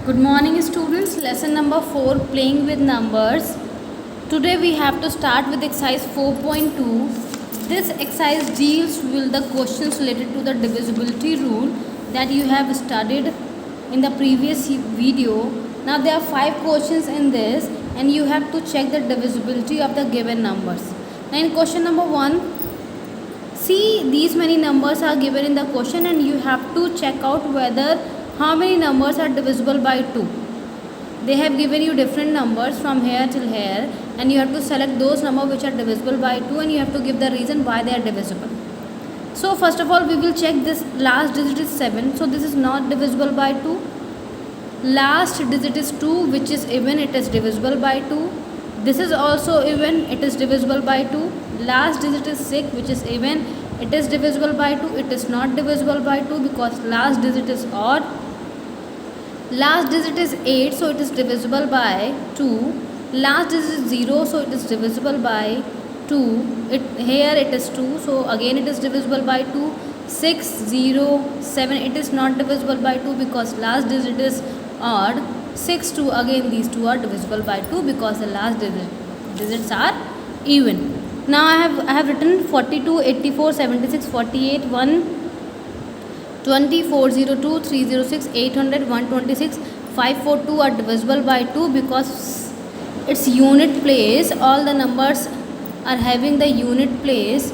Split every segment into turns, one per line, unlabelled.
Good morning students, lesson number 4, playing with numbers. Today we have to start with exercise 4.2. This exercise deals with the questions related to the divisibility rule that you have studied in the previous video. Now there are 5 questions in this and you have to check the divisibility of the given numbers. Now in question number 1, see these many numbers are given in the question and you have to check out whether how many numbers are divisible by 2. They have given you different numbers from here till here and you have to select those numbers which are divisible by 2 and you have to give the reason why they are divisible. So first of all we will check this last digit is 7, so this is not divisible by 2. Last digit is 2 which is even, it is divisible by 2. This is also even, it is divisible by 2. Last digit is 6 which is even, it is divisible by 2. It is not divisible by 2 because last digit is odd. Last digit is 8, so it is divisible by 2. Last digit is 0, so it is divisible by 2. Here it is 2, so again it is divisible by 2. 6, 0, 7, it is not divisible by 2 because last digit is odd. 6, 2, again these two are divisible by 2 because the last digits are even. Now I have written 42, 84, 76, 48, 1, 20, 402, 306, 800, 126, 542 are divisible by 2 because its unit place, all the numbers are having the unit place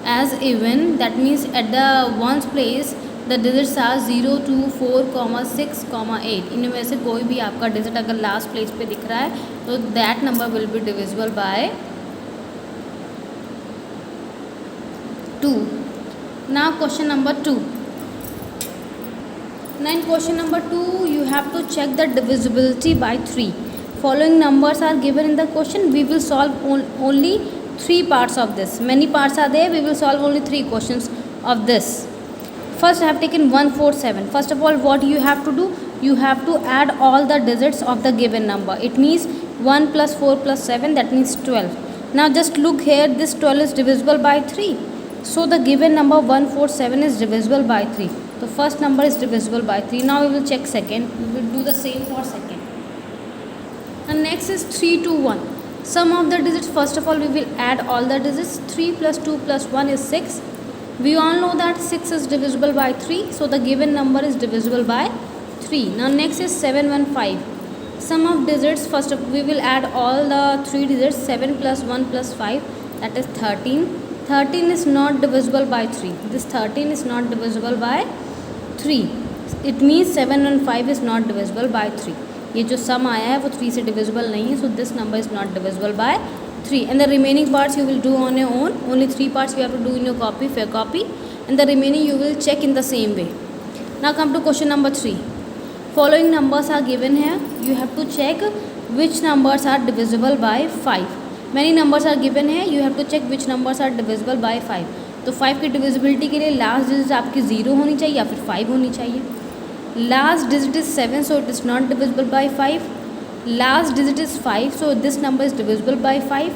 as even. That means at the ones place the digits are 0, 2, 4, 6, 8. इनमें से कोई भी आपका digit अगर last place पे दिख रहा है तो that number will be divisible by 2. Now question number 2. Now in question number 2 you have to check the divisibility by 3. Following numbers are given in the question. We will solve only 3 parts of this. Many parts are there. We will solve only 3 questions of this. First I have taken 147. First of all what you have to do? You have to add all the digits of the given number. It means 1 plus 4 plus 7, that means 12. Now just look here, this 12 is divisible by 3. So the given number 147 is divisible by 3. The first number is divisible by 3. Now we will check second. We will do the same for second. And next is 3 to 1. Sum of the digits. First of all we will add all the digits. 3 plus 2 plus 1 is 6. We all know that 6 is divisible by 3. So the given number is divisible by 3. Now next is 715. Sum of digits. First of we will add all the 3 digits. 7 plus 1 plus 5, that is 13. 13 is not divisible by 3. This 13 is not divisible by 3. It means 7 and 5 is not divisible by 3. ये जो sum आया है वो 3 से divisible नहीं है. So this number is not divisible by 3. And the remaining parts you will do on your own. Only 3 parts you have to do in your copy, fair copy. And the remaining you will check in the same way. Now come to question number 3. Following numbers are given here. You have to check which numbers are divisible by 5. Many numbers are given here. You have to check which numbers are divisible by 5. तो 5 की divisibility के लिए last digit आपकी 0 होनी चाहिए या फिर 5 होनी चाहिए. Last digit is 7, so it is not divisible by 5. Last digit is 5, so this number is divisible by 5.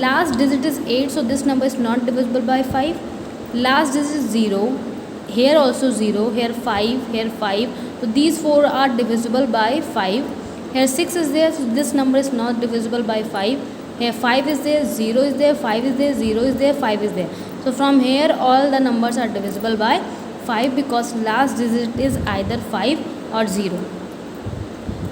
Last digit is 8, so this number is not divisible by 5. Last digit is 0. Here also 0. Here 5. Here 5. So these 4 are divisible by 5. Here 6 is there, so this number is not divisible by 5. Here 5 is there, 0 is there, 5 is there, 0 is there, 5 is there. So from here all the numbers are divisible by 5 because last digit is either 5 or 0.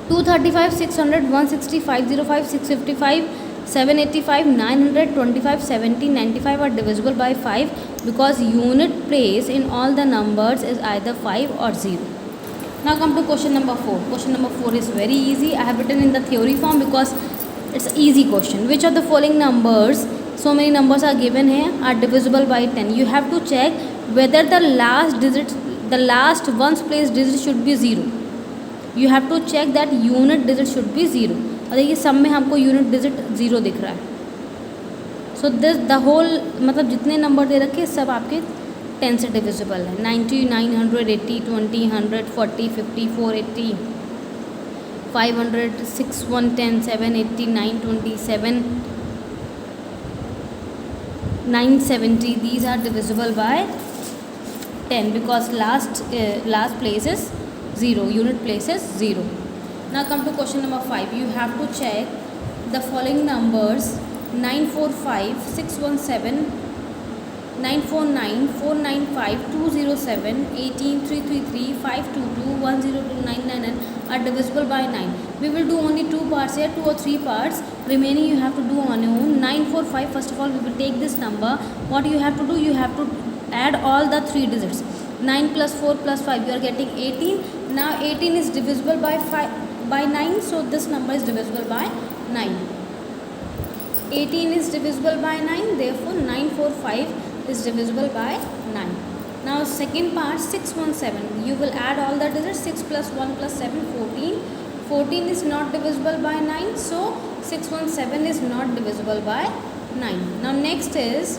235, 600, 160, 505, 655, 785, 900, 25, 70, 95 are divisible by 5 because unit place in all the numbers is either 5 or 0. Now come to question number 4. Question number 4 is very easy. I have written in the theory form because it's an easy question. Which of the following numbers, so many numbers are given here, are divisible by 10? You have to check whether the last digit, the last ones place digit should be 0. You have to check that unit digit should be 0. और देखिए सब में हमको unit digit 0 दिख रहा है. So this the whole मतलब जितने नंबर दे रखे सब आपके 10 से डिविजिबल है. 90, 900, 80, 20, 100, 40, 50, 480, 500, 6, 110, 780, 927, 970. These are divisible by 10 because last place is 0. Unit place is 0. Now come to question number 5. You have to check the following numbers: 945, 617, 949, 495, 207, 18, 333, 522, 102, 999 are divisible by 9. We will do only 2 parts here, 2 or 3 parts. Remaining you have to do on your own. 945, first of all, we will take this number. What you have to do, you have to add all the 3 digits. 9 plus 4 plus 5, you are getting 18. Now 18 is divisible by 9, so this number is divisible by 9. 18 is divisible by 9, therefore 945 is divisible by 9. Now second part, 617. You will add all the digits. 6 plus 1 plus 7, 14. 14 is not divisible by 9, so 617 is not divisible by 9. Now next is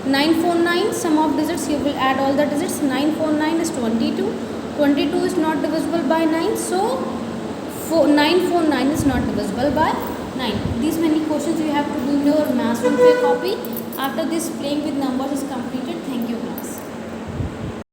949. Sum of digits, you will add all the digits. 949 is 22. 22 is not divisible by 9, so 949 is not divisible by 9. These many questions you have to do in your maths one copy. After this, playing with numbers is completed.